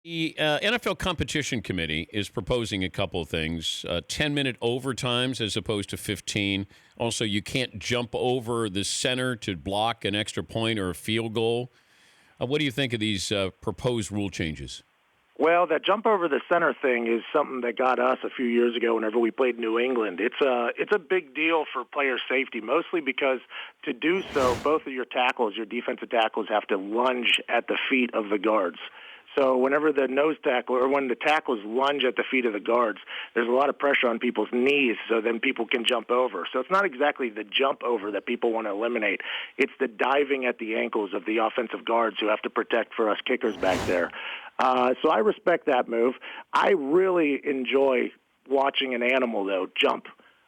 The NFL Competition Committee is proposing a couple of things: 10-minute overtimes as opposed to 15. Also, you can't jump over the center to block an extra point or a field goal. What do you think of these proposed rule changes? Well, that jump over the center thing is something that got us a few years ago whenever we played New England. It's a big deal for player safety, mostly because to do so, both of your tackles, your defensive tackles, have to lunge at the feet of the guards. So whenever the nose tackle or when the tackles lunge at the feet of the guards, there's a lot of pressure on people's knees, so then people can jump over. So it's not exactly the jump over that people want to eliminate. It's the diving at the ankles of the offensive guards who have to protect for us kickers back there. So I respect that move. I really enjoy watching an animal, though, jump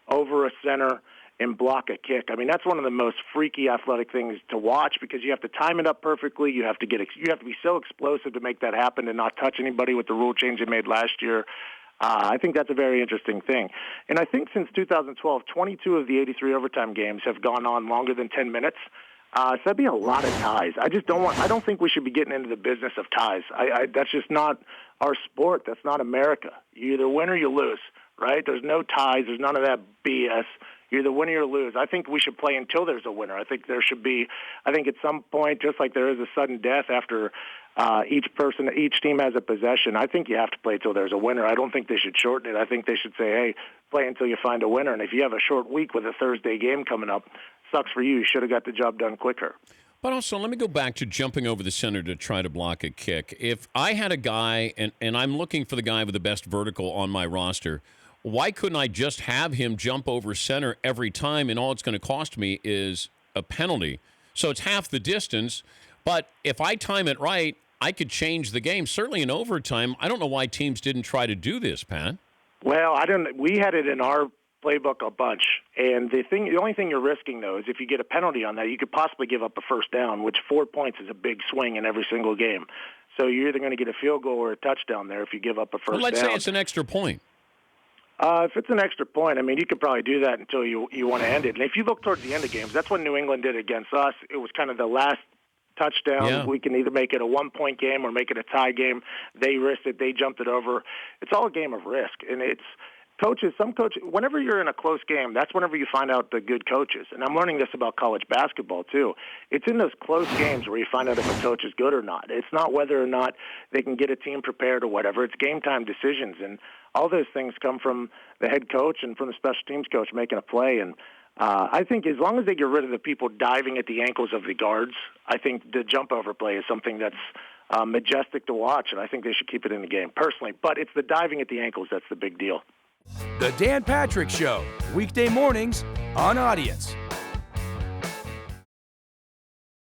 over a center and block a kick. I mean, that's one of the most freaky athletic things to watch because you have to time it up perfectly. You have to be so explosive to make that happen and not touch anybody with the rule change they made last year. I think that's a very interesting thing. And I think since 2012, 22 of the 83 overtime games have gone on longer than 10 minutes. So that'd be a lot of ties. I don't think we should be getting into the business of ties. That's just not our sport. That's not America. You either win or you lose, right? There's no ties. There's none of that BS. You either win or you lose. I think we should play until there's a winner. I think at some point, just like there is a sudden death after each team has a possession, I think you have to play until there's a winner. I don't think they should shorten it. I think they should say, hey, play until you find a winner. And if you have a short week with a Thursday game coming up, sucks for you. You should have got the job done quicker. But also, let me go back to jumping over the center to try to block a kick. If I had a guy, and I'm looking for the guy with the best vertical on my roster, why couldn't I just have him jump over center every time, and all it's going to cost me is a penalty? So it's half the distance, but if I time it right, I could change the game. Certainly in overtime, I don't know why teams didn't try to do this, Pat. Well, we had it in our playbook a bunch, and the only thing you're risking, though, is if you get a penalty on that, you could possibly give up a first down, which 4 points is a big swing in every single game. So you're either going to get a field goal or a touchdown there if you give up a first down. Well, let's say it's an extra point. If it's an extra point, I mean, you could probably do that until you want to end it. And if you look towards the end of games, that's what New England did against us. It was kind of the last touchdown. Yeah. We can either make it a one-point game or make it a tie game. They risked it. They jumped it over. It's all a game of risk. And some coaches, whenever you're in a close game, that's whenever you find out the good coaches. And I'm learning this about college basketball, too. It's in those close games where you find out if a coach is good or not. It's not whether or not they can get a team prepared or whatever. It's game-time decisions. And all those things come from the head coach and from the special teams coach making a play. And I think as long as they get rid of the people diving at the ankles of the guards, I think the jump-over play is something that's majestic to watch, and I think they should keep it in the game, personally. But it's the diving at the ankles that's the big deal. The Dan Patrick Show, weekday mornings on Audience.